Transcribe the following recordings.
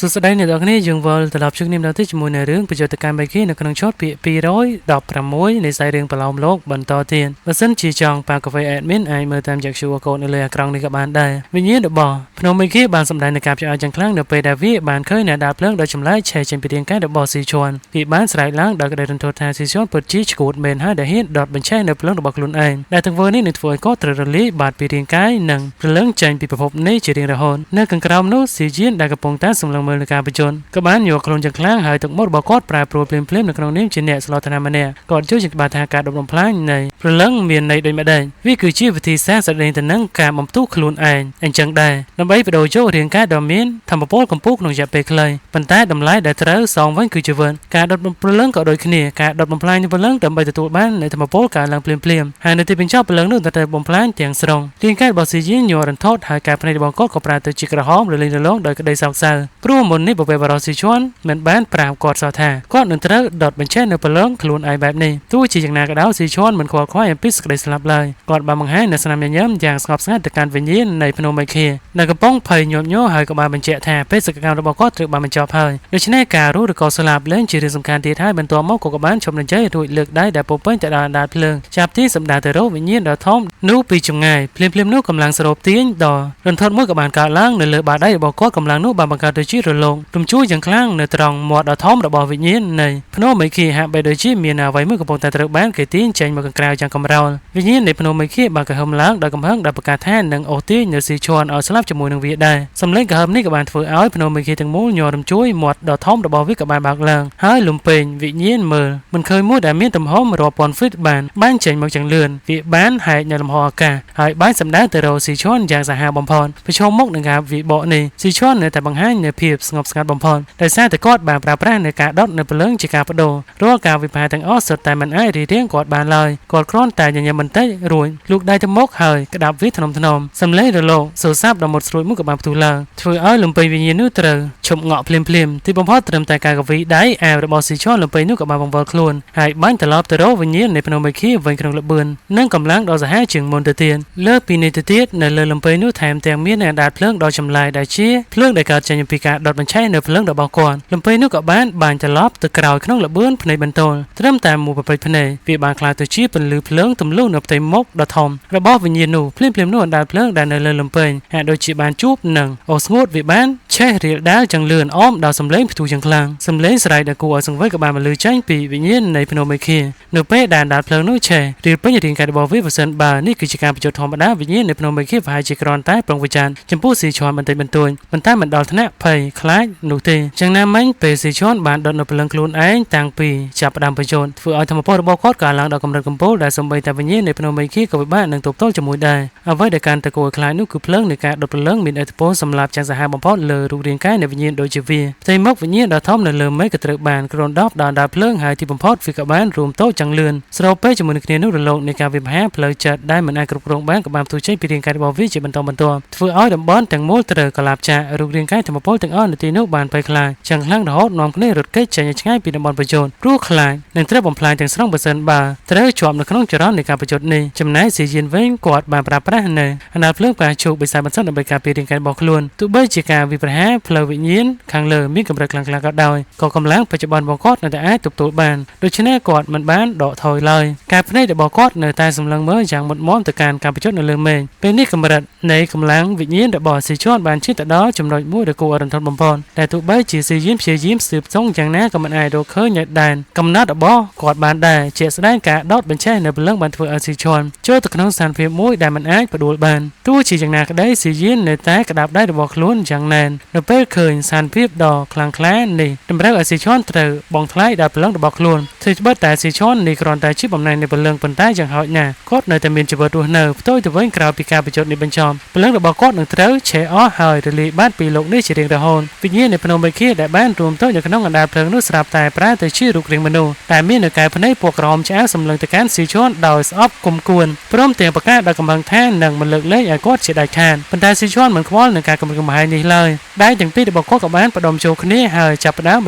สุดสัปดาห์ในตอนนี้ยังวอลตลอดช่วงนี้เราที่จะมูในเรื่องประโยชน์การใบขี้ในขนมช็อตปีร้อยดอกประมวยในสายเรื่องประลอมโลกบรรทอเทียนมาซึ่งจีจองปากกาแฟแอดมินไอเมื่อตามจากชัวโกนในเรือกรองในกับบ้านได้วิญญาณดอกบ่อพนมใบขี้บางสัปดาห์ในการจะเอาจังครั้งเดไปดาวิบานเคยในดาบเลิงโดยชำระแช่เช่นไปเรียงการดอกบ่อสีชวนปีบ้านสายล้างดอกกระเด็นโทษทาสีชวนเปิดจีฉกูดเมนห้าเดฮิตดอกบัญชีในเลิงดอกบ่อลุนเองได้ทั้งเวอร์นี้ในถั่วก็ตระลีบาดไปเรียงการหนึ่งเลิงใจปีประพบในจีเรียงระหอนเนื้อกังกราวนู้สีจีนได้กระปงตาสมลังเมืองในการประจนกับบ้านอยู่กลนจากครั้งหายตกมดบ่อกอดปลายโปรเปลี่ยนเพลมในกรงนี้จีเนสลอธนามาเนียก่อนช่วยจากบาดทางการดมลมพลายในเลิงเมียนในโดยไม่ได้วิคือชีวิธีแท้แสดงแต่นั่งการบำตู้ขลุ่นเองจังได้นำไปไปโดยโจเรียงการดอมเมียนทำมาโป้กับปุ๊กหนุ่มจะไปเลยปันท้ายดำไล่ได้เท้าสองวันคือจะเวิร์นการดมเลิงก็โดยขณีการดมพลายในเลิงดำไปตัวบ้านในทำมาโป้การลังเปลี่ยนหายในที่เป็นชอบเลิงนู่นแต่บมพลายเตียงสรงเรียงการบอสียินโยรันทอดหายการภายในบ่อกอดกับปลาตัวจิกระหอมหรือลิงโลงโดยกระไดสาวซาพรุ่งมนนี้บอกไปบารอสีชวนเหมือนบ้านปราบกอดสาวทาก็หนึ่งเท้าดอดเป็นเช่นในเลิงขลุ่นไอแบบนี้ตู้จีจากนากระดาวสีชวนเหมือนขวาคว้าพิสกระไดสลับเลยกอดบางให้ในสนามย้ำอย่างสงบสงัดจากการวิญญาณในพนมไมเคในกระป้องเพยโยมโย่หายกับบาบัญเจแทเป็นสกัดระบบก็ตรึกบาบัญจเพยโดยชนะการรู้หรือกอสลับเล่นจีเรื่องสำคัญที่ท้ายเป็นตัวมอกกับบ้านชมในใจดูเลือกได้แต่ปุ๊บเปิ้ลจะดาดาเพลิงจับที่สัปดาห์แต่รู้วิญญาณดาวท้องนู้ปีจงไงเพลียมนู้กำลังสลบเตี้ยนดอรันทดเมื่อกับบานการล้างในเลือบาได้บอกก็กำลังนู้บาบังการโดยชีระลงตุ่มช่วยอย่างคลั่งในตรองหมดดาวท้องระบบวิญญาณในพนมไมเคหะไปโดยชีมีนาไว้เมื่อกับปงแต่ตรึกบ้านเกิดที่ใจมากันกลาวจังกำเราวิญญาณในพนมไมเคบางกระหำล้างโดยกำพังดับประกาศแทนหนังโอตีเนื้อสีชวนเอาสลับจมูกหนังเวียได้สำเร็จกระหำนี่กับบานฝืนเอาพนมไมเคถึงมูยอดช่วยหมดดาวท้องระบบวิกับบานบางเลิงหายลุมเป็นวิญญาณมือมันเคยมูดามีตำหอมรอปอนฟิตบ้านใจมาจังเลือนวิบ้านหายในลำหอกาหายบ้านสำนักแต่เราสีชวนอย่างสหาบอมพรไปชมมกหนึ่งกับวิบ่อนี่สีชวนในแต่บางให้ในเพียบสงบสงัดบอมพรแต่ซาแต่กอดบานปราบแร่ในกาดอดในเปลืองจิกาปโดรัวกาวิพาทางอ้อสดแต่มันไอรีเรียงกอดบานลอยกอดคล้อนแต่ยังมันเตยรวยลูกได้จะมกหายกระดับวิถนอมสำเร็จโลกสูซาบดมดสวยมุกกับบานประตูลางช่วยอ้อยลงไปวิญญาณนู้เตอชมเงาะเพลียมที่บอมพรเติมแต่การกับวิได้แอลระบอสีชวนลงไปนู้กับบานบอมบอลคลูนหายบ้านแต่ลอบแต่รวิญญาณในพนมไมคีวันขนมระเบินนั่งกำลังดอจะให้จึงมนเตียนเลิกปีในเตียนในเลยลงไปนู้แถมแตงเมียในดาดเพลิงดอชำลายได้ชี้เพลิงได้การจันยพิกาดอดมันใช้ในเพลิงดอกบอลก่อนลงไปนู้กับบ้านบานจะลอบตะกราวขนมระเบินในบรรทนเริ่มแต่หมู่ไปพเนปีบานคลายตัวชี้เป็นลือเพลิงตุ่มลูกในเต็มมกดอทอมระบอบวิญญาณนู้เพลียมนู้ดาดเพลิงดาในเลยลงไปหาโดยจีบานจูบหนึ่งโอสงดวิบ้านแช่เรียดาจังเลือนอ้อมดาวสำเร็จถูจังคลางสำเร็จสลายดากูเอาสังไว้กับบานมาลือใช้ปีวิญญาณในพนมไมคีเนื้อเป้ดาดเพลิงนู้แช่เรียดเป้ยถึงการบอกวิปัสสนาบานี่คือการประโยชน์ธรรมดาวิญญาณในพนมไมคีฝ่ายจิกรอนใต้ปรองวิจารณ์จำพูสีชอนมันเต็มเป็นตัวมันใต้มันดอลธนะเพยคล้ายหนูเตจังน้ำมันเปสีชอนบานดอนในพลังคลูนเองต่างปีจับดำประโยชน์ฝืนเอาธรรมพระบอกการหลังดอกกำลังกำโพได้สมบัติแต่วิญญาณในพนมไมคีกับบ้านหนึ่งตบโต้จมูกได้เอาไว้ในการตะโกนคล้ายนู้คือเพลิงในการดอกเพลิงมีอัตโพสำหรับจังสหบอมพอเลยรูเรียงใกล้ในวิญญาณโดยจีวีใจมกวิญญาณดาวท้อมในเลือไม่กระตรึกบานกรอนดอกดาวเพลิงหายที่บอมพอฟิกับบ้านรวมโต๊ะจังเลือนสโลเป้จมูกในนู้ระลงในการวิพากษ์เพลิงจัดได้เหมือนไอกรุกรงบ้านกับบางตัวใช้ปีเรียงการบอกวิจิบันตัวฝืนเอาดำบอลแต่งโมลเตอร์กลาบจ่ารูเรียงใกล้ธรรมพลแต่งอ้อนในตีนู้บานไปคลายจังหลังดอกนอมคณีรถเกจใจง่ายปีดำบอลประโยชน์รู้คลายหนึ่งเทระบอมพลายแต่งสร้างเปอร์เซ็นต์บาเทระจวบในขนมจร้อนในการประโยชน์นี้จำนายสียินเว้งกอดบานปราบได้ในขณะเพลิงการชูไปสายบรรทัดในการปีเรียงการบอกล้วนตุเบจิกาวิปหาเพลวิญญาณขังเลมีกำลังกลางก็ได้ก็กำลังปัจจุบันบอกในแต่ไอตุบานโดยชนะกอดมันบ้านดอกถอยเลยการพนัยแต่บอกในตายสำลังเมื่ออย่างหมดม้อมแต่การประโยชน์ในเรื่องเมงเป็นนี่กำลังในกำลังวิญญาณแต่บ่อสีชอนบานชิ้นแต่ดอจำนวนมู่เดกูอรันทนบอมพรแต่ตุเบจิสียิ้มเฉียยิ้มสืบทรงอย่างนั้นกับมันไอโดเคยหยัดแดนกำนัดแต่บ่อกอดบานได้เจสได้กะดอดเป็นแช่ในเรื่องบานเถื่อสีชอนเจอตะขนมสารเพียมุ้ยได้มันไอประดูบานตู้ฉีอย่างนั้นก็ได้สียิ้มในแต่กระดับได้แต่บอกล้วนอย่างแนนเดเป้เคยสารเพียบดอกคลางแคลนนี่ดำเรื่องสีชอนเตอบ่องคล้ายดับเรื่องแต่บอกล้วนถือเบิดแต่สีชอนในกรอนแต่ชิบบำในในเรื่องเป็นใต้อย่างหอยหน้าโคตรในแต่เมียนจะเบิดตัวเนอโต้จะเว้นกราวปีกาประโยชน์ในบัญชอมเป็นเรื่องแต่บอกโคตรหนึ่งเท้าเชอ้อหอยเดลีบ้านปีโลกนี่เฉลียงระหอนวิญญาณในพนมไมคีได้บ้านรวมโต้อย่างขนมอันดาเพลิงนุ่สลับแต่ปราแต่ชื่อรูกเรียงมโนแต่มีในกายพนัยปวกรอมเช้าสำลังแต่การสีชอนดาวสอบกลมกวนพร้อมเตียงประกาศดาวกำลังแท่นหนังมันเลิกเล่ยไอโคตรเฉดายคานบรรดาสีชอนเหมือนควอลในการกำลังกำหายนี้เลยได้อย่างปีได้บอกโคตรกับบ้านประดมโชคนี้หายจับดาวเ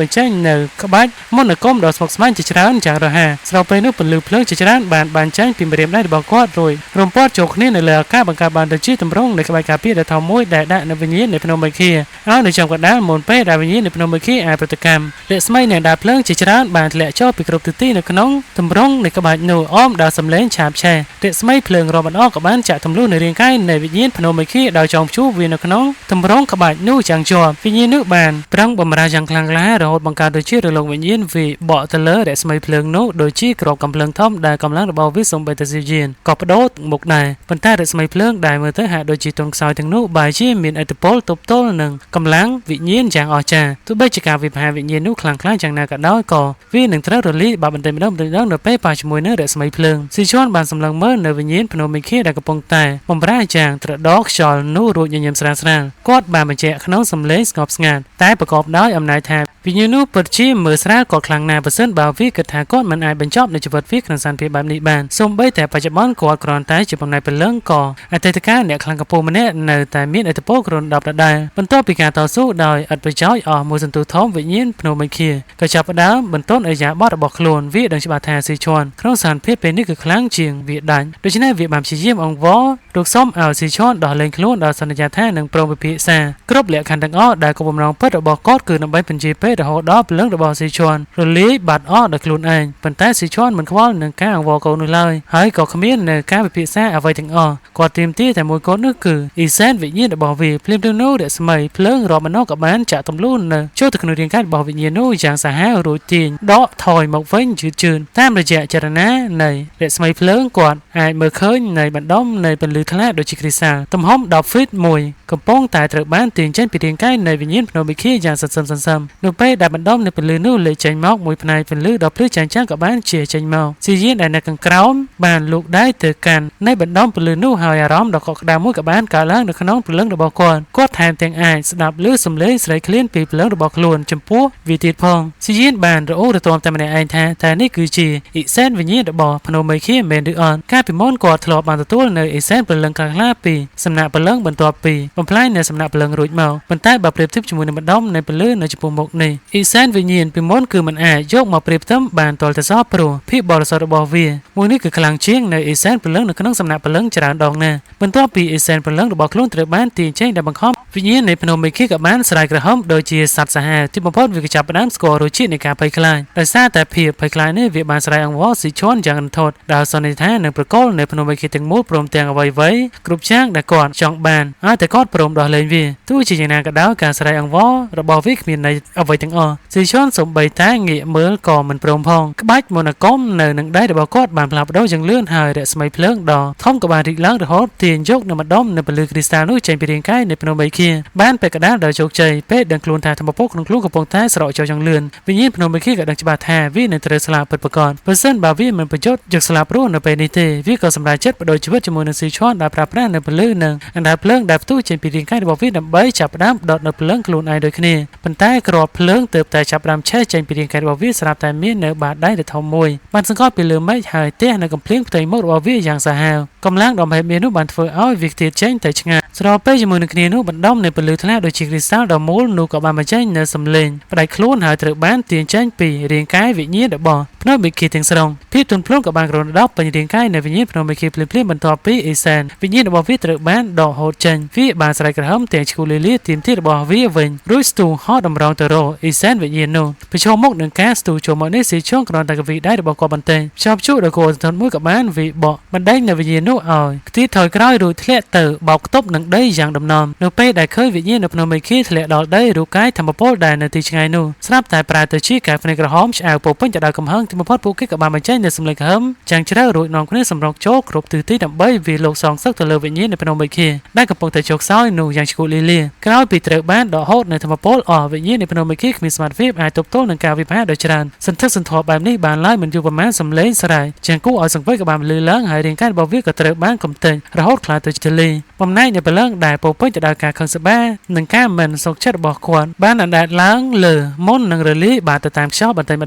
ป็นเช่นเนอขบายมอนในก้มดอกสมกสมันจิตร้านจากระหะเราไปนึกเป็นลือเพลิงจิตร้านบานเช่นพิมพ์เรียมได้บอกโคตรโดยรวมปอดโชคนี้ในเรือข้าบังคับบานตะชี้ตำรงในกบายกาพีได้ทำมวยได้ในวิญญาณในพนมไมคีเอาในจังหวัด ដាល់មុនពេលដែលវិញ្ញាណនៃភ្នំមេឃីអាចប្រតិកម្មរស្មីនៃដាល់ភ្លើងជាច្រើនបានធ្លាក់ចុះពីគ្រប់ទិសទីនៅក្នុងទម្រង់នៃក្បាច់នោះអមដល់សំឡេងឆាបឆេះរស្មីភ្លើងរាប់មិនអស់ក៏បានចាក់ទម្លុះនៅរាងកាយនៃវិញ្ញាណភ្នំមេឃីដោយចងព្យួរវានៅក្នុងទម្រង់ក្បាច់នោះយ៉ាងជាប់វិញ្ញាណនោះបានប្រឹងបំរើយ៉ាងខ្លាំងក្លារហូតបង្កើតដូចជារលកវិញ្ញាណវាបកទៅលើរស្មីភ្លើងនោះដូចជាក្របកំភ្លើងធំដែលកម្លាំងរបស់វាសំបីតែស៊ីយានក៏បដូរមុខដែរប៉ុន្តែរស្មីភ្លើងដែលមើលទៅហាក់ដូចជាទន់ខ្សោយទាំងនោះបែរជាមានឥទ្ធិពលទប់ទល់នឹងកម្លាំងវិញ្ញាណយ៉ាងអស្ចារ្យទោះបីជាការវិភាគវិញ្ញាណនោះខ្លាំងក្លាយ៉ាងណាក៏ដោយក៏វានឹងត្រូវរលាយបាត់បន្តិចម្ដងនៅពេលប៉ះជាមួយនឹងរស្មីភ្លើងស៊ីជន់បានសម្លឹងមើលនៅវិញ្ញាណភ្នំមេឃីដែលកំពុងតែបំរើយ៉ាងត្រដោកខ្យល់នោះរួចញញឹមស្រាលគាត់បានបញ្ជាក់ក្នុងសំឡេងស្ងប់ស្ងាត់តែប្រកបដោយអំណាចថាវិញ្ញាណនោះពិតជាមើលស្រាលក៏ខ្លាំងណាស់បើសិនបើវាគិតថាគាត់មិនអាចបញ្ចប់នៅជីវិតវាក្នុងសន្តិភាពបែបនេះបានសូម្បីតែបច្ចុប្បន្នគាត់គ្រាន់តែជាបំណែកព្រលឹងក៏អតីតកាលអ្នកខ្លាំងកំពូលម្នាក់នៅតែមានឥទ្ធិពលគ្រុនដប់ដដែលបន្ទាប់ពីការតស៊ូដោយឥតប្រយោជន៍អស់មួយសន្ទុះធំវិញ្ញាណភ្នំមេឃីក៏ចាប់ផ្ដើមបន្ទន់អរិយាប័ត្ររបស់ខ្លួនវាដឹងច្បាស់ថាស៊ីឈွန်ក្នុងសន្តិភាពពេលនេះគឺខ្លាំងជាងវាដាច់ដូច្នេះវាបានព្យាយាមអង្វររកសុំឲ្យស៊ីឈွန်ដោះលែងខ្លួនដោយសន្យាថានឹងព្រមពិភាក្សាគ្រប់លក្ខខណ្ឌទាំងអស់ដែលគោលបំណងពិតរបស់គាត់គឺដើម្បីបញ្ជាពេលរហូតដល់ព្រលឹងរបស់ស៊ីឈွန်រលាយបាត់អស់ដោយខ្លួនឯងប៉ុន្តែស៊ីឈွန်មិនខ្វល់នឹងការអង្វរកូននោះឡើយហើយក៏គ្មាននៅការពិភាក្សាអ្វីទាំងអស់គាត់ទាមទារតែមួយគត់នោះគឺអ៊ីសែនវិញ្ញាណរបស់វាភ្លាមៗនោះរស្មីភ្លើងរាប់មិនអស់ក៏បានចាក់ទម្លុះនៅចូលទៅក្នុងរាងកាយរបស់វិញ្ញាណនោះយ៉ាងសាហាវរួចទាញដកថយមកវិញយឺតជឿនតាមរយៈចរណានៃរស្មីភ្លើងគាត់អាចមើលឃើញនៃបណ្ដុំនៃពន្លឺថ្លាដូចជាគ្រីស្តាល់ទំហំ10 feet មួយកំពុងតែត្រូវបានទាញចេញពីរាងកាយនៃវិញ្ញាណភ្នំមេឃីយ៉ាងសន្សឹមនៅពេលដែលបណ្ដុំនៃពន្លឺនោះលេចចេញមកមួយផ្នែកពន្លឺដ៏ភ្លឺចែងចាំងក៏បានជាចេញមកស៊ីយានដែលនៅខាងក្រោមបានលូកដៃទៅកាន់នៃបណ្ដុំពន្លឺនោះហើយអារម្មណ៍ដ៏កក់ក្ដៅមួយក៏បានកើតឡើងនៅក្នុងព្រលឹងរបស់គាត់ថែមទាំងអាចស្ដាប់ឮសំឡេងស្រែកឃ្លានពីព្រលឹងរបស់ខ្លួនចំពោះវាទៀតផងស៊ីយានបានរអ៊ូរទាំតែម្នាក់ឯងថាតែនេះគឺជាអ៊ីសែនវិញ្ញាណរបស់ភ្នំមេឃីមែនឬអត់កាលពីមុនគាត់ធ្លាប់បានទទួលនៅអ៊ីសែនព្រលឹងខ្លាំងក្លាពីសំណាក់ព្រលឹងបន្ទាប់ពីបំផ្លាញនៅសំណាក់ព្រលឹងរួចមកប៉ុន្តែបើប្រៀបធៀបជាមួយនឹងបណ្ដុំនៃពន្លឺនៅចំពោះមុខនេះអ៊ីសែនវិញ្ញាណពីមុនគឺមិនអាចយកមកប្រៀបផ្ទឹមបានទាល់តែសោះព្រោះភាពបរិសុទ្ធរបស់វាមួយនេះគឺខ្លាំងជាងនៅអ៊ីសែនព្រលឹងនៅក្នុងសំណាក់ព្រលឹងច្រើនដងណាស់បន្ទាប់ពីអ៊ីសែនព្រលឹងរបស់ខ្លួនត្រូវបានទាញចេញដែលបង្ខំវិញ្ញាណនៃភ្នំមេឃីក៏បានស្រែកក្រហមដូចជាសត្វសាហាវទីបំផុតវាក៏ចាប់ផ្ដើមស្គាល់រសជាតិនៃការភ័យខ្លាចដោយសារតែភាពភ័យខ្លាចនេះវាបានស្រែកអង្វរស៊ីឈွန်យ៉ាងរន្ធត់ដោយសន្និដ្ឋាននឹងប្រកល់នៃភ្នំមេឃីទាំងមូលព្រមទាំងអ្វីៗគ្រប់យ៉ាងដែលគាត់ចង់បានឲ្យតែគាត់ព្រមដោះលែងវាទោះជាយ៉ាងណាក៏ដោយការស្រែកអង្វររបស់វាគ្មានន័យអ្វីទាំងអស់ស៊ីឈွန်សំបីតែងាកមើលក៏មិនព្រមផងក្បាច់មន្តអាគមនៅនឹងដៃរបស់គាត់បានផ្លាស់ប្ដូរយ៉ាងលឿនហើយរស្មីភ្លើងដ៏ធំក៏បានរីកឡើងរហូតទាញយកនៅម្ដុំនៅពន្លឺគ្រីស្តាល់នោះចេញពីរាងកាយនៃភ្នំមេឃីបានពេកកដាលដោយជោគជ័យពេលដឹងខ្លួនថាធម្មពលក្នុងខ្លួនកំពុងតែស្រកចូលយ៉ាងលឿនវិញ្ញាណភ្នំមេឃីក៏ដឹងច្បាស់ថាវានឹងត្រូវស្លាប់ពិតប្រាកដបើសិនបើវាមិនប្រយុទ្ធយកស្លាប់រស់នៅពេលនេះទេវាក៏សម្រេចចិត្តបដូរជីវិតជាមួយនឹងស៊ីឈွန်ដែលប្រើប្រាស់នៅពន្លឺនិងអណ្ដាតភ្លើងដែលផ្ទុះចេញពីរាងកាយរបស់វាដើម្បីចាប់ផ្ដើមដុតនៅភ្លើងខ្លួនឯងដូចគ្នាប៉ុន្តែគ្រាប់ភ្លើងទើបតែចាប់ផ្ដើមឆេះចេញពីរាងកាយរបស់វាស្រាប់តែមាននៅបាតដៃដ៏ធំមួយបានសង្កត់ពីលើមេឃហើយទះនៅកំភ្លៀងផ្ទៃមុខរបស់វាយ៉ាងសាហាវកម្លាំងដ៏មហិមានោះបានធ្វើឲ្យវាខ្ទាតចេញទៅឆ្ងាយស្របពេលជាមួយនឹងគ្នានោះបណ្ដុំនៃពន្លឺថ្លាដូចជាគ្រីស្តាល់ដ៏មូលនោះក៏បានបញ្ចេញនៅសំឡេងផ្ដាច់ខ្លួនហើយត្រូវបានទាញចេញពីរាងកាយវិញ្ញាណរបស់ភ្នំមេឃីទាំងស្រុងភាពទន់ភ្លន់ក៏បានក្រណដប់ពេញរាងកាយនៃវិញ្ញាណភ្នំមេឃីភ្លាមៗបន្ទាប់ពីអេសែនវិញ្ញាណរបស់វាត្រូវបានដកហូតចេញវាបានស្រែកក្រហមទាំងឈ្គូលីលាទាមទាររបស់វាវិញរួចស្ទូហោះតម្រង់ទៅរកអេសែនវិញ្ញាណនោះប្រឈមមុខនឹងការស្ទូចូលមកនេះស៊ីឈွန်គ្រាន់តែកវីដៃរបស់គាត់បន្តិចខ្ចប់ជួដល់គោលសន្ធមួយក៏បានវាបកបណ្ដេញនៅវិញ្ញាណនោះឲ្យខ្ទាតថយក្រោយរួចធ្លាក់ទៅបោកខ្ទប់នឹងដីយ៉ាងដំណំនៅពេលដែលឃើញវិញ្ញាណនៅភ្នំមេឃីធ្លាក់ដល់ដីរូបកាយធម្មពលដែលនៅទីឆ្ងាយនោះស្រាប់តែប្រែទៅជាការភ្នែកក្រហមឆ្អៅពោពេញទៅដោយកំហឹងទីបំផុតពួកគេក៏បានបញ្ចេញនូវសម្លេងក្រហមចាំងជ្រៅរួចនាំគ្នាសម្រុកចូលគ្រប់ទិសទីដើម្បីវាលោកសងសឹកទៅលើវិញ្ញាណនៅភ្នំមេឃីដែលកំពុងតែជោគសោយនោះយ៉ាងឈ្គូលីលាក្រោយពីត្រូវបានដកហូតនៅធម្មពលអស់វិញ្ញាណនៅភ្នំមេឃីគ្មានសមត្ថភាពអាចទប់ទល់នឹងការវិភាគដ៏ច្រើនសន្ធឹកសន្ធាប់បែបនេះបានឡើយមិនយូរប៉ុន្មានសម្លេងស្រែកជាងគូឲ្យសង្វេគក៏បានលឺឡើងហើយរាងកាយរបស់វាក៏ត្រូវបានកំទេញរហូតខ្លាចទៅជាលីបំណែកនៃព្រលឹងដែលពោពេញទៅដោយការខឹងសម្បានិងការមិនសុខចិត្តរបស់គាត់បានអណ្ដែតឡើងលើមុននឹងរលាយបាត់ទៅតាមខ្យល់បន្តិចម្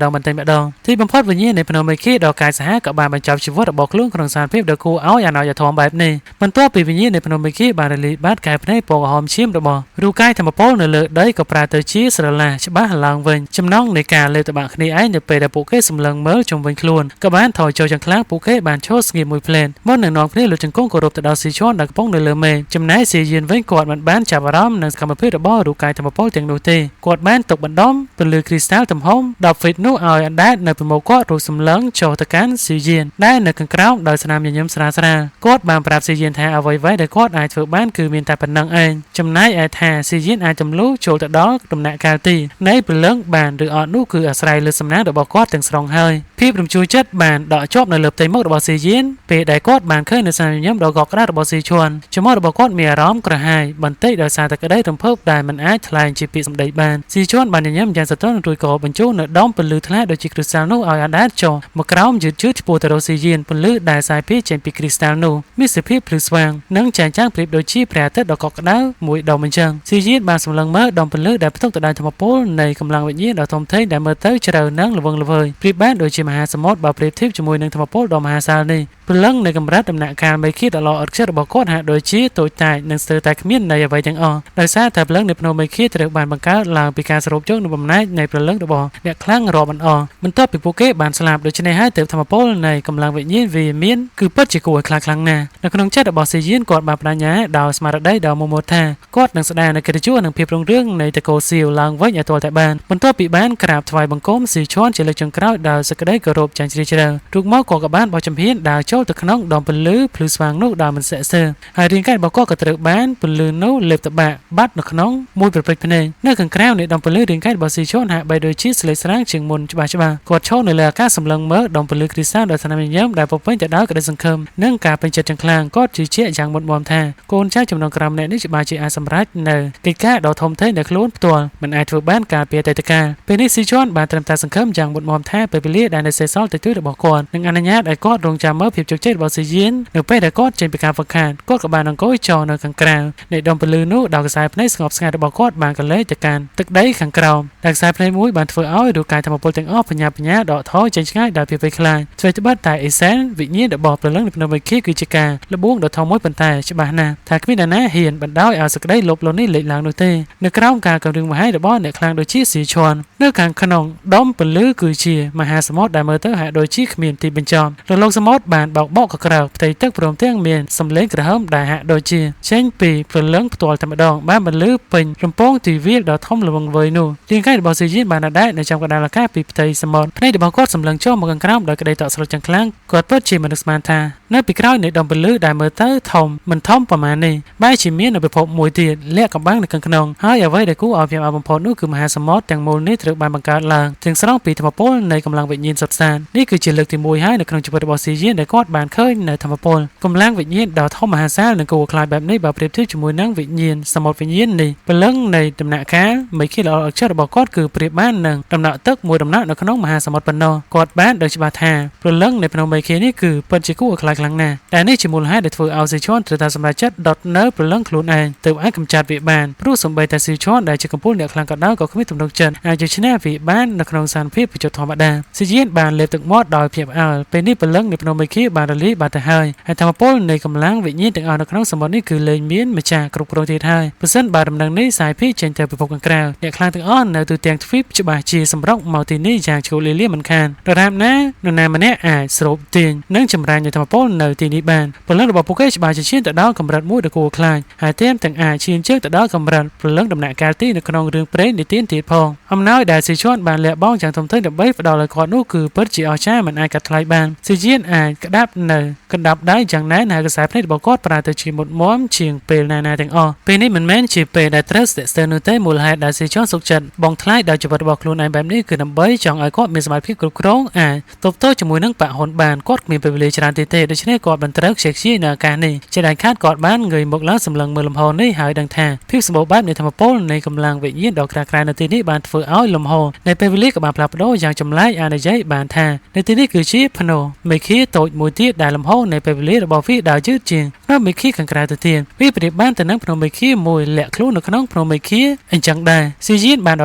ដងទីបំផុតវិញ្ញាណនៃភ្នំមេឃីដ៏កាយសាហាវក៏បានបញ្ចប់ជីវិតរបស់ខ្លួនក្នុងសារភាពដ៏គួរឲ្យអាណត្តិធម៌បែបនេះបន្ទាប់ពីវិញ្ញាណនៃភ្នំមេឃីបានរលាយបាត់កែភ្នែកពណ៌ក្រហមឈាមរបស់រូបកាយធម្មពលនៅលើដីក៏ប្រែទៅជាស្រឡះ ច្បាស់ឡើងវិញចំណងនៃការលើកតបាក់គ្នាឯងនៅពេលដែលពួកគេសម្លឹងមើលជុំវិញខ្លួនក៏បានថយចូលយ៉ាងខ្លាំងពួកគេបានឈរស្ងៀមមួយភ្លែនមុននឹងនាំគ្នាលុតជង្គង់គោរពទៅដល់ស៊ីឈွန်ដែលកំពុងនៅលើមេចំណែកស៊ីយៀនវិញគាត់មិនបានចាប់អារម្មណ៍នឹងសកម្មភាពរបស់រូបកាយធម្មពលទាំងនោះទេគាត់បានទុកបណ្ដំពន្លឺគ្រីស្តាល់ទំហំ10 feet នោះឲ្យអណ្ដែតនៅពីមុខគាត់រូបសម្លឹងចុះទៅកាន់ស៊ីយៀនដែលនៅខាងក្រោមដោយស្នាមញញឹមស្រាលៗគាត់បានប្រាប់ស៊ីយៀនថាអ្វីៗដែលគាត់អាចធ្វើបានគឺមានតែប៉ុណ្ណឹងឯងចំណែកឯថាស៊ីយៀនអាចទម្លុះចូលទៅដល់ដំណាក់កាលទីនៃព្រលឹងបានឬអត់នោះគឺអាស្រ័យលើសំណាងរបស់គាត់ទាំងស្រុងហើយភាពរំជួលចិត្តបានដកជាប់នៅលើផ្ទៃមុខរបស់ស៊ីយៀនពេលដែលគាត់បានឃើញនូវស្នាមញញឹមដ៏កក់ក្ដៅរបស់ស៊ីឈွန်ចំពោះរបស់គាត់មានអារម្មណ៍ក្រហាយបន្តិចដោយសារតែក្តីរំភើបដែលមិនអាចថ្លែងជាពាក្យសម្ដីបានស៊ីឈွန်បានញញឹមយ៉ាងសន្ទន់រួចក៏បញ្ជូននៅដុំពន្លឺថ្លាដូចជាគ្រីស្តាល់នោះឲ្យអណ្ដែតចុះមកក្រោមយឺតឆ្ពោះទៅរកស៊ីយៀនពន្លឺដែលសាយភាយចេញពីគ្រីស្តាល់នោះមានសភាពភ្លឺស្វាងនិងចែងចាំងប្រៀបដូចជាព្រះអាទិត្យដ៏កក់ក្ដៅមួយដុំអញ្ចឹងស៊ីយៀនបានសម្លឹងមើលដុំពន្លឺដែលផ្ទុកទៅដោយធម្មពលនៃកម្លាំងវិញ្ញាណដ៏ធំធេងដែលមើលទៅជ្រៅនិងល្វឹងល្វើយប្រៀបបានដូចជាមហាសមុទ្របើប្រៀបធៀបជាមួយនឹងធម្មពលដ៏មហាសាលនេះព្រលឹងនៃកម្រិតដំណាក់កាលមេឃាដ៏ល្អឥតខ្ចីរបស់គាត់ហាក់ដូចជាតូចតាចនិងស្ទើរតែគ្មានន័យអ្វីទាំងអស់ដោយសារតែព្រលឹងនៃភ្នំមេឃាត្រូវបានបង្កើតឡើងពីការសរុបយកនូវបំណែកនៃព្រលឹងរបស់អ្នកខ្លាំងរាប់អន្អរបន្ទាប់ពីពួកគេបានស្លាប់ដូច្នេះហើយទើបធម្មពលនៃកម្លាំងវិញ្ញាណវាមានគឺពិតជាគួរឲ្យខ្លាចខ្លាំងណាស់នៅក្នុងចិត្តរបស់ស៊ីយៀនគាត់បានបដិញ្ញាដោយស្មារតីដ៏មមាញឹកថាគាត់នឹងស្ដារនូវកិត្តិយសនិងភាពរុងរឿងនៃតកូសៀវឡើងវិញឲ្យទាល់តែបានបន្ទាប់ពីបានក្រាបថ្វាយបង្គំស៊ីឈွန်ជាលើកចុងក្រោយដោយសេចក្តីគោរពចាញ់ជ្រាលជ្រៅរួចមកគាត់ក៏បានបោះចំហៀនដើរចូលទៅក្នុងដុំពន្លឺភ្លឺស្វាងនោះដោយមិនស្ទាក់ស្ទើរហើយរាងកាយរបស់គាត់ក៏ត្រូវបានពន្លឺនោះលេបតបាក់បាត់នៅក្នុងមួយប្រពេចភ្នែកនៅខាងក្រៅនៃដុំពន្លឺរាងកាយរបស់ស៊ីឈွန်ហាក់បីដូចជាស្លេកស្រាងជាងមុនច្បាស់គាត់ឈរនៅលើអាកាសសម្លឹងមើលដុំពន្លឺគ្រីស្តាល់ដោយស្នាមញញឹមដែលពោពេញទៅដោយក្តីសង្ឃឹមនិងការពេញចិត្តយ៉ាងខ្លាំងគាត់ជឿជាក់យ៉ាងមុតមាំថាកូនចៅចំណងក្រមម្នាក់នេះច្បាស់ជាអាចសម្រេចនៅកិច្ចការដ៏ធំធេងដែលខ្លួនផ្ទាល់មិនអាចធ្វើបានកាលពីអតីតកាលពេលនេះស៊ីឈွန်បានត្រឹមតែសង្ឃឹមយ៉ាងមុតមាំថាពេលវេលាដែលនៅសេសសល់តិចតួចរបស់គាត់នឹងអនុញ្ញាតឲ្យគាត់រងចាំមើលភាពជោគជ័យរបស់ស៊ីយៀននៅពេលដែលគាត់ចេញពីការហ្វឹកហាត់គាត់ក៏បានអង្គុយចោលនៅខាងក្រៅនៃដុំពន្លឺនោះដោយខ្សែភ្នែកស្ងប់ស្ងាត់របស់គាត់បានកលេចទៅកាន់ទឹកដីខាងក្រោមដែលខ្សែភ្នែកមួយបានធ្វើឲ្យរូបកាយធម្មពលទាំងអស់បញ្ញាដកថយចេញឆ្ងាយដោយភាពវៃខ្លាចស្វ័យត្បិតតែអេសែនវិញ្ញាណរបស់ព្រលឹងនៃភ្នំមេឃាគឺជាការលបួងដ៏ធំមួយប៉ុន្តែច្បាស់ណាស់ថាគ្មាននរណាហ៊ានបណ្ដោយឲ្យសក្តីលោភលន់នេះលេចឡើងនោះទេនៅក្រោមការគំរាមកំហែងរបស់អ្នកខ្លាំងដូចជាស៊ីឈွန်នៅខាងក្នុងដុំពន្លឺគឺជាមហាសមុទ្រដែលមើលទៅហាក់ដូចជាគ្មានទីបញ្ចប់រលកសមុទ្របានបោកបក់កក្រើកផ្ទៃទឹកព្រមទាំងមានសម្លេងក្រហមដែលហាក់ដូចជាចេញពីព្រលឹងផ្ទាល់តែម្ដងបានបន្លឺពេញរំពងទីវាលដ៏ធំល្វឹងល្វើយនោះរាងកាយរបស់ស៊ីយៀនបានដែរនៅចំកណ្ដាលអាកាសពីផ្ទៃសមុទ្រភ្នែករបស់គាត់សម្លឹងចូលមកខាងក្រោមដោយក្តីតក់ស្លុតយ៉ាងខ្លាំងគាត់ពិតជាមិននឹកស្មានថានៅពីក្រោយនៃដុំពន្លឺដែលមើលទៅធំមិនធំប្រមាណនេះបែរជាមាននៅពិភពមួយទៀតលាក់កំបាំងនៅខាងក្នុងហើយអ្វីដែលគួរឲ្យភ្ញាក់ផ្អើលបំផុតនោះគឺមហាសមុទ្រទាំងមូលនេះត្រូវបានបង្កើតឡើងទាំងស្រុងពីធម្មពលនៃកម្លាំងវិញ្ញាណសុទ្ធសាធនេះគឺជាលើកទី1ហើយនៅក្នុងជីវិតរបស់ស៊ីយៀនដែលគាត់បានឃើញនៅធម្មពលកម្លាំងវិញ្ញាណដ៏ធំមហាសាលនិងគួរខ្លាចបែបនេះបើប្រៀបធៀបជាមួយនឹងវិញ្ញាណសមុទ្រវិញ្ញាណនេះព្រលឹងនៃដំណាក់កាលមេឃាល្អឥតខ្ចោះរបស់គាត់គឺប្រៀបបាននឹងដំណក់ទឹកមួយដំណក់នៅក្នុងមហាសមុទ្រប៉ុណ្ណោះគាត់បានដឹងច្បាស់ថាព្រលឹងនៃភ្នំមេឃានេះគឺពិតជាគួរឲ្យខ្លាចខ្លាំងណាស់តែនេះជាមូលហេតុដែលធ្វើឲ្យស៊ីឈွန်ត្រូវតែសម្រេចចិត្តដុតនៅព្រលឹងខ្លួនឯងទើបអាចកម្ចាត់វាបានព្រោះសូម្បីតែស៊ីឈွန်ដែលជាកំពូលអ្នកខ្លាំងក៏ដោយក៏គ្មានទំនុកចិត្តអាចយកឈ្នះវាបាននៅក្នុងស្ថានភាពវិចិត្រធម្មតាស៊ីយៀនបានលេបទឹកមាត់ដោយភាពអើលពេលនេះព្រលឹងនៃភ្នំមេឃាបានរលាយបាត់ទៅហើយធម្មពលនៃកម្លាំងវិញ្ញាណទាំងអស់នៅក្នុងសមុទ្រនេះគឺលែងមានម្ចាស់គ្រប់គ្រងទៀតហើយប្រសិនបើដំណឹងនេះសាយភាយចេញទៅពិភពខាងក្រៅអ្នកខ្លាំងទាំងអស់នៅទូទាំងទ្វីបច្បាស់ជាសម្រុកមកទីនេះយ៉ាងឈ្ងុយលាមិនខានដរាបណានរណាម្នាក់អាចស្រូបទាញនិងចម្រាញនូវធម្មពលនៅទីនេះបានព្រលឹងរបស់ពួកគេច្បាស់ជាឈានទៅដល់កម្រិតមួយដ៏គួរខ្លាចហើយទាំងអាចឈានជើងទៅដល់កម្រិតព្រលឹងដំណាក់កាលទីនៅក្នុងរឿងព្រេងនិទានទៀតផងអំណោយដែលស៊ីឈွန်បានលះបង់យ៉ាងធំធេងដើម្បីផ្ដល់ឲ្យគាត់នោះគឺពិតជាអស្ចារ្យមិនអាចកាត់ថ្លៃបានស៊ីយៀនអាចក្តាប់នៅកណ្ដាប់ដៃយ៉ាងណែនហើយកសែភ្នែករបស់គាត់ប្រែទៅជាមុតមាំជាងពេលណាទាំងអស់ពេលនេះមិនមែនជាពេលដែលត្រូវស្ទាក់ស្ទើរនោះទេមូលហេតុដែលស៊ីឈွန်សុខចិត្តបងថ្លៃដល់ជីវិតរបស់ខ្លួនឯងបែបនេះគឺដើម្បីចង់ឲ្យគាត់មានសមត្ថភាពគ្រប់គ្រងអាចទប់ទល់ជាមួយនឹងបហុនបានគាត់គ្មានពេលវេលាច្រើនទេដូច្នេះគាត់បានត្រូវខ្ជិលខ្ជាយនៅឱកាសនេះជាដាច់ខាតគាត់បានងើយមុខឡើងសម្លឹងមើលលំហនេះហើយដឹងថាភាពសម្បូរបែបនៃធម្មពលនៃកម្លាំងវិញ្ញាណដ៏ក្រាស់ក្រែលនៅទីនេះបានធ្វើឲ្យលំហនៃពេលវេលាក៏បានផ្លាស់ប្ដូរយ៉ាងចម្លែកអាចនិយាយបានថានៅទីនេះគឺជាភ្នំមេឃាតូចមួយទៀតដែលលំហនៃពេលវេលារបស់វាដើរយឺតជាងភ្នំមេឃាខាងក្រៅទៅទៀតវាប្រៀបបានទៅនឹងភ្នំមេឃាមួយលាក់ខ្លួននៅក្នុងភ្នំមេឃាអញ្ចឹងដែរស៊ីយៀនបានដ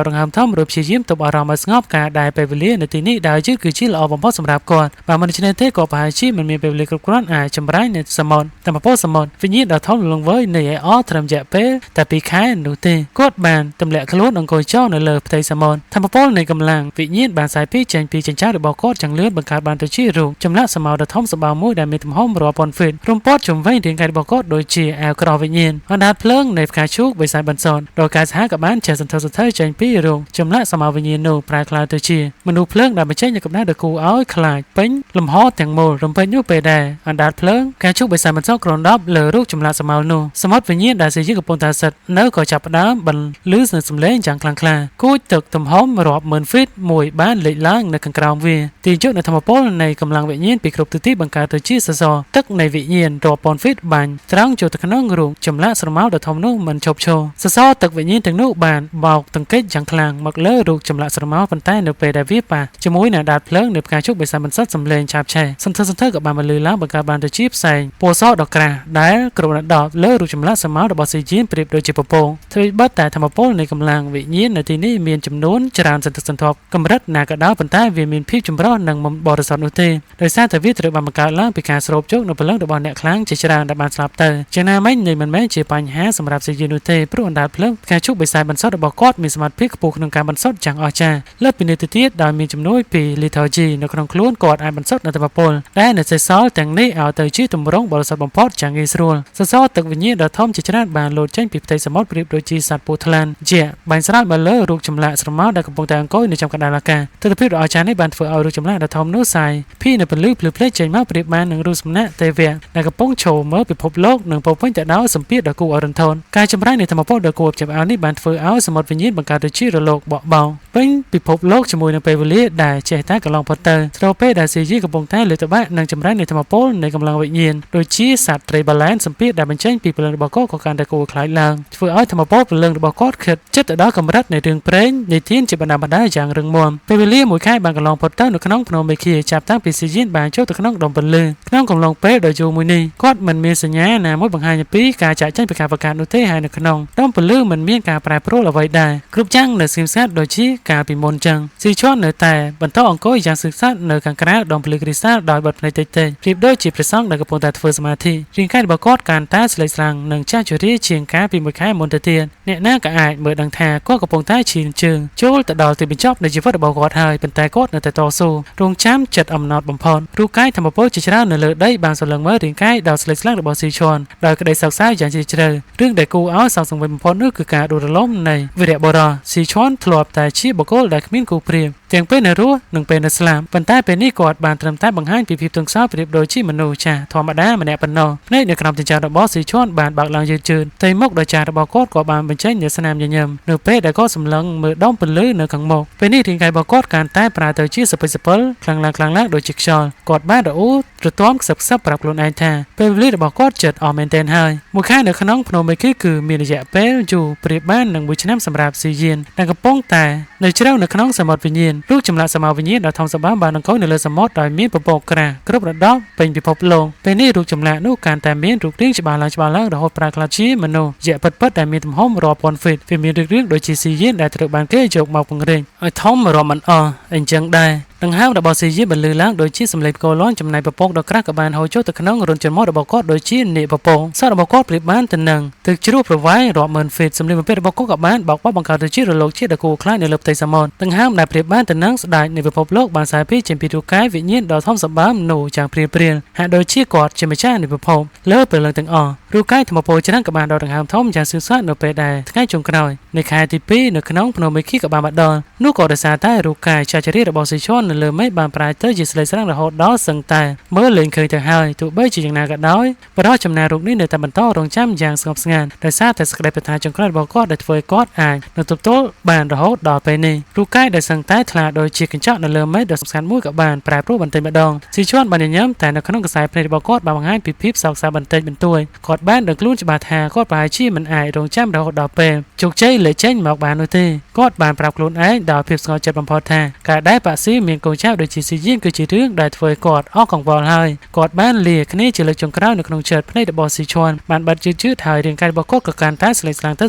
កដង្ហើមធំរួចព្យាយាមទប់អារម្មណ៍ឲ្យស្ងប់ការដែលពេលវេលានៅទីនេះដើរយឺតគឺជាល្អបំផុតសម្រាប់គាត់បើមិនដូច្នេះទេក៏ប្រហែលជាមិនមានពេលវេលាគ្រប់គ្រាន់អាចចម្រាញ់នៅសមុទ្រតែពពកសមុទ្រវិញ្ញាណដ៏ធំលងវើយនៃអត្រឹមរយៈពេលតែ2ខែនោះទេគាត់បានទម្លាក់ខ្លួនអង្គុយច ចូលនៅលើផ្ទៃសមុទ្រធម្មពលនៃកម្លាំងវិញ្ញាណបានសាយពីចេញពីចិញ្ចើមរបស់គាត់យ៉ាងលឿនបង្កើតបានទៅជារូបចម្លាក់សម្បត្តិដ៏ធំសម្បើមមួយដែលមានទំហំរាប់ពាន់ហ្វីតរំពាត់ជុំវិញរាងកាយរបស់គាត់ដូចជាអាវក្រោះវិញ្ញាណអណ្ដាតភ្លើងនៃផ្កាឈូកវិស័យបន្សន់ដោយការសហក៏បានចេះសន្ធឹកសន្ធាប់ចេញពីរូបចម្លាក់សម្បត្តិវិញ្ញាណនោះប្រែក្លាយទៅជាមនុស្សភ្លើងដែលបញ្ចេញនូវកំណត់ដ៏គួរឲ្យខ្លាចពេញលំហទាំងមូលរំពេញនោះពេលដែរអណ្ដាតភ្លើងការជុកវិស័យបន្សន់ក្រនដប់លើរូបចម្លាក់សម្បត្តិនោះសមុទ្រវិញ្ញាណដែលជាកំពុងតែសិតនៅក៏ចាប់ផ្ដើមបន្លឺសំឡេងយ៉ាងខ្លាំងក្លាគួចទឹកទំហំរាប់ម៉ឺនហ្វីតមួយបានលេចឡើងនៅខាងក្រោមវាទីជោគនៃធម្មពលនៃកម្លាំងវិញ្ញាណពីគ្រប់ទិសទីបង្កើតទៅជាសសរទឹកនៃវិញ្ញាណរាប់ពាន់ហ្វីតបាញ់ត្រង់ចូលទៅក្នុងរូបចម្លាក់ស្រមោលដ៏ធំនោះមិនឈប់ឈរសសរទឹកវិញ្ញាណទាំងនោះបានបោកទង្គិចយ៉ាងខ្លាំងមកលើរូបចម្លាក់ស្រមោលប៉ុន្តែនៅពេលដែលវាប៉ះជាមួយនឹងដាតភ្លើងនៃផ្កាឈូកបិសាចបន្សិតសំឡេងឆាបឆេះសន្ធឹកក៏បានបន្លឺឡើងបង្កើតបានទៅជាផ្សែងពណ៌សដ៏ក្រាស់ដែលគ្រប់ដណ្ដប់លើរូបចម្លាក់ស្រមោលរបស់ស៊ីជីនប្រៀបដូចជាពពងធ្វើបិទតែធម្មពលនៃកម្លាំងវិញ្ញាណនៅទីនេះមានចំនួនច្រើនសន្ធឹកសន្ធាប់កម្រិតណាក៏ដោយប៉ុន្តែវាមានភាពចម្រុះនិងមិនបរិសុទ្ធនោះទេដោយសារតែវាត្រូវបានបង្កើតឡើងពីការស្រូបជោគនៅព្រលឹងរបស់អ្នកខ្លាំងជាច្រើនដែលបានស្លាប់ទៅយ៉ាងណាមិញនេះមិនមែនជាបញ្ហាសម្រាប់ស៊ីជីននោះទេព្រោះអណ្ដាតភ្លើងផ្កាឈូកបិសាចបន្សុទ្ធរបស់គាត់មានសមត្ថភាពខ្ពស់ក្នុងការបន្សុទ្ធយ៉ាងអស្ចារ្យលើសពីនេះទៅទៀតដោយមានជំនួយពី Liturgy នៅក្នុងខ្លួនគាត់អាចបន្សុទ្ធនៅធម្មពលដែលនៅសេសសល់ទាំងនេះឲ្យទៅជាទម្រង់បរិសុទ្ធបំផុតយ៉ាងងាយស្រួលសសរទឹកវិញ្ញាណដ៏ធំជាច្រើនបានលោតចេញពីផ្ទៃសមុទ្រប្រៀបដូចជាសត្វពស់ថ្លាន់ជាបាញ់ស្រាលមកលើរូបចម្លាក់ស្រមោលដែលកំពុងតែអង្គុយនៅចំកណ្ដាលអាកាសទិដ្ឋភាពដ៏អស្ចារ្យនេះបានធ្វើឲ្យរូបចម្លាក់ដ៏ធំនោះសាយភីនៅពលឺភ្លឺផ្លេចចេញមកប្រៀបបាននឹងរូបសំណាកទេវៈដែលកំពុងឈរមើលពិភពលោកនិងពោពេញទៅដោយសម្ពាធដ៏គួរឲ្យរន្ធត់ការចម្រាញ់នៃធម្មពលដ៏គួរចាប់អារម្មណ៍នេះបានធ្វើឲ្យសមុទ្រវិញ្ញាណបង្កើតទៅជារលកបក់បោកពេញពិភពលោកជាមួយនឹងពេលវេលាដែលចេះតែកន្លងផុតទៅស្របពេលដែលស៊ីជីកំពុងតែលើកតបាក់និងចម្រាញ់នៃធម្មពលនៃកម្លាំងវិញ្ញាណដូចជាសត្វត្រីបាឡែនសម្ពាធដែលបញ្ចេញពីព្រលឹងរបស់គាត់ក៏កាន់តែគួរខ្លាចឡើងធ្វើឲ្យធម្មពលព្រលឹងរបស់គាត់ខិតជិតទៅដល់កម្រិតនៃរឿងព្រេងនិទានជាបណ្ដាយ៉ាងរឹងមាំពេលវេលាមួយខែបានកន្លងផុតទៅនៅក្នុងភ្នំមេឃាចាប់តាំងពីស៊ីជីនបានចូលទៅក្នុងដុំពលឺក្នុងកំឡុងពេលដ៏យូរមួយនេះគាត់មិនមានសញ្ញាណាមួយបង្ហាញពីការចាក់ចែងពីការប្រកាសនោះទេហើយនៅក្នុងដុំពលឺមិនមានការប្រែប្រួលអ្វីដែរគ្រប់យ៉ាងនៅស្ងៀមស្ងាត់ដូចជាការពីមុនចឹងស៊ីឈွန်នៅតែបន្តអង្គុយយ៉ាងស្ងៀមស្ងាត់នៅខាងក្រៅដុំពលឺគ្រីស្តាល់ដោយបិទភ្នែកតិចៗប្រៀបដូចជាព្រះសង្ឃដែលកំពុងតែធ្វើសមាធិរាងកាយរបស់គាត់កាន់តែស្លេកស្លាំងនិងចាស់ជរាជាងការពីមួយខែមុនទៅទៀតអ្នកណាក៏អាចមើលដឹងថាគាត់កំពុងតែឈានជើងចូលទៅដល់ទីបញ្ចប់នៃជីវិតរបស់គាត់ហើយប៉ុន្តែគាត់នៅតែតស៊ូរងចាំចិត្តអំណត់បំផុតរូបកាយធម្មពលជាច្រើននៅលើដីបានសន្លឹងមើលរាងកាយដ៏ស្លេកស្លាំងរបស់ស៊ីឈွန်ដោយក្តីសោកសៅយ៉ាងជ្រាលជ្រៅរឿងដែលគួរឲ្យសោកសង្វេគបំផុតនោះគឺការដួលរលំនៃវីរៈបុរសស៊ីឈွန်ធ្លាប់តែជាបុគ្គលដែលគ្មានគូព្រាមទាំងពេលនៅរស់និងពេលនៅស្លាប់ប៉ុន្តែពេលនេះគាត់បានត្រឹមតែបង្ហាញពីភាពទន់ខ្សោយប្រៀបដូចជាមនុស្សចាស់ធម្មតាម្នាក់ប៉ុណ្ណោះភ្នែកនៅក្រោមចិញ្ចើមរបស់ស៊ីឈွန်បានបើកឡើងយឺតៗតែមុខដ៏ចាស់របស់គាត់ក៏បានបញ្ចេញនូវស្នាមញញឹមនៅពេលដែលគាត់សម្លឹងមើលដុំពលឺនៅខាងមុខពេលនេះរាងកាយរបស់គាត់កាន់តែប្រែទៅជាសពិសពិលខ្លាំងឡើងដូចជាខ្យល់គាត់បានរអ៊ូរទាំខ្សឹបប្រាប់ខ្លួនឯងថាពេលវេលារបស់គាត់ជិតអស់មែនទែនហើយមួយខែនៅក្នុងភ្នំមេឃីគឺមានរយៈពេលយូរប្រៀបបាននឹងមួយឆ្នាំសម្រាប់ស៊ីយៀនដែលកំពុងតែនៅជ្រៅនៅក្នុងសមុទ្រវិញ្ញាណរូបចម្លាក់សមោវិញ្ញាណដ៏ធំសម្បើមបានអង្គុយនៅលើសមុទ្រដោយមានពពកក្រាស់គ្រប់រដប់ពេញពិភពលោកពេលនេះរូបចម្លាក់នោះកាន់តែមានរូបរាងច្បាស់ឡើងរហូតប្រែក្លាយជាមនុស្សយៈពិតដែលមានទំហំរាប់ពាន់ហ្វីតវាមានរឿងដូចជាស៊ីយៀនដែលត្រូវបានគេយកមកពង្រីកឲ្យធំរាប់មិនអស់អញ្ចឹងដែរដង្ហើមរបស់ស៊ីយីបន្លឺឡើងដូចជាសម្លេងផ្គរលាន់ចំណែកពពកដ៏ក្រាស់ក៏បានហូរចូលទៅក្នុងរន្ធជើងមាត់របស់គាត់ដូចជានាគពពកសក់របស់គាត់ប្រៀបបានទៅនឹងទឹកជ្រោះប្រវែងរាប់ម៉ឺនហ្វីតសម្លេងបំពេញរបស់គាត់ក៏បានបោកបបង្កើតទៅជារលកជាតិដ៏គួរខ្លាចនៅលើផ្ទៃសមុទ្រដង្ហើមដែលប្រៀបបានទៅនឹងស្ដេចនៃពិភពលោកបានសាយពីចេញពីរូបកាយវិញ្ញាណដ៏ធំសម្បើមនោះយ៉ាងព្រាលហាក់ដូចជាគាត់ជាម្ចាស់នៃពិភពលើព្រលឹងទាំងអស់រូបកាយធម្មពលច្រើនក៏បានដកដង្ហើមធំយ៉ាងស្ងៀមស្ងាត់នៅពេលដែលថ្ងៃចុងក្រោយនៃខែទី2នៅក្នុងភ្នំមេឃីក៏បានមកដល់នោះក៏ដោយសារតែរូបកាយចាស់ជរារបស់ស៊ីឈွန်នៅលើមេឃបានប្រែទៅជាស្លេកស្លាំងរហូតដល់សឹងតែមើលលេងឃើញទៅហើយទោះបីជាយ៉ាងណាក៏ដោយបរិយាចំណារូបនេះនៅតែបន្តរងចាំយ៉ាងស្ងប់ស្ងាត់ដោយសារតែសក្តីប្រាថ្នាចុងក្រោយរបស់គាត់ដែលធ្វើឲ្យគាត់អាចនឹងទប់ទល់បានរហូតដល់ពេលនេះរូបកាយដែលសឹងតែថ្លាដូចជាកញ្ចក់នៅលើមេឃដ៏សំខាន់មួយក៏បានប្រែប្រួលបន្តិចម្ដងស៊ីឈွန်បានញញឹមតែនៅក្នុងខ្សែភ្នែករបស់គាត់បានបង្ហាញពីភាពសោកសៅបន្តិចបន្តួចគាត់បានដឹងខ្លួនច្បាស់ថាគាត់ប្រហែលជាមិនអាចរងចាំរហូតដល់ពេលជោគជ័យលេចចេញមកបាននោះទេគាត់បានប្រាប់ខ្លួនឯងដោយភាពស្ងប់ចិត្តបំផុតថាការដែលប៉ាស៊ីមាន មានកូនចៅដូចជាស៊ីយានគឺជារឿងដែលធ្វើឲ្យគាត់អស់កង្វល់ហើយគាត់បានលាគ្នាជាលើកចុងក្រោយនៅក្នុងចិត្តភ្នែករបស់ស៊ីឈួនបានបាត់ជឿហើយរាងកាយរបស់គាត់ក៏កាន់តែស្លេកស្លាំងទៅ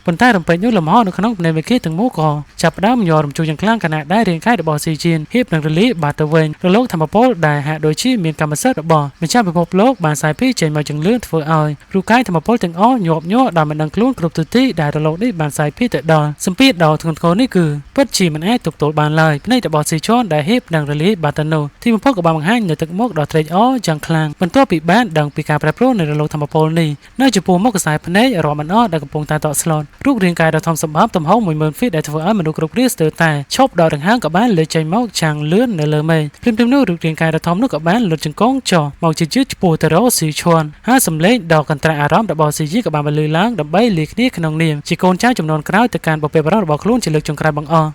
ប៉ុន្តែរំពេចនោះលំហនៅក្នុងភ្នែកវិគេទាំងមូលក៏ចាប់ផ្ដើមញ័ររំជូរយ៉ាងខ្លាំងខណៈដែលរាងកាយរបស់ស៊ីជីនហៀបនឹងរលាយបាត់ទៅវិញរលកធម្មពលដែលហាក់ដូចជាមានកម្មសិទ្ធិរបស់ម្ចាស់ពិភពលោកបានសាយពីចេញមកយ៉ាងលឿនធ្វើឲ្យរូបកាយធម្មពលទាំងអស់ញាប់ញ័រដល់មិនដឹងខ្លួនគ្រប់ទិសទីដែលរលកនេះបានសាយពីទៅដល់សម្ពាធដ៏ធ្ងន់ធ្ងរនេះគឺពិតជាមិនអាចទប់ទល់បានឡើយភ្នែករបស់ស៊ីឈួនដែលហៀបនឹងរលាយបាត់ទៅនោះទីបំផុតក៏បានបង្ហាញនៅទឹកមុខដ៏ត្រេកអរយ៉ាងខ្លាំងបន្ទាប់ពីបានដឹងពីការប្រែប្រួលនៃរលកធម្មពលនេះនៅចំពោះមុខខ្សែភ្នែករាប់មិនអស់ដែលកំពុងតែតក់ស្លុតរូបរាងកាយដ៏ធំសម្បើមទំហំ 10000 ហ្វីតដែលធ្វើឲ្យមនុស្សគ្រប់គ្នាស្ទើរតែឈប់ដកដង្ហើមក៏បានលើកចេញមកចាំងលឿននៅលើមេឃព្រមទាំងនោះរូបរាងកាយដ៏ធំនោះក៏បានលុតជង្គង់ចុះមកជិតឆ្ពោះទៅរកស៊ីឈួនហើយសំឡេងដ៏កន្ត្រាក់អារម្មណ៍របស់ស៊ីជីក៏បានបន្លឺឡើងដើម្បីលាគ្នាក្នុងនាមជាកូនចៅចំនួនក្រោយទៅកាន់បុព្វបុរសរបស់ខ្លួនជាលើកចុងក្រោយបង្អស់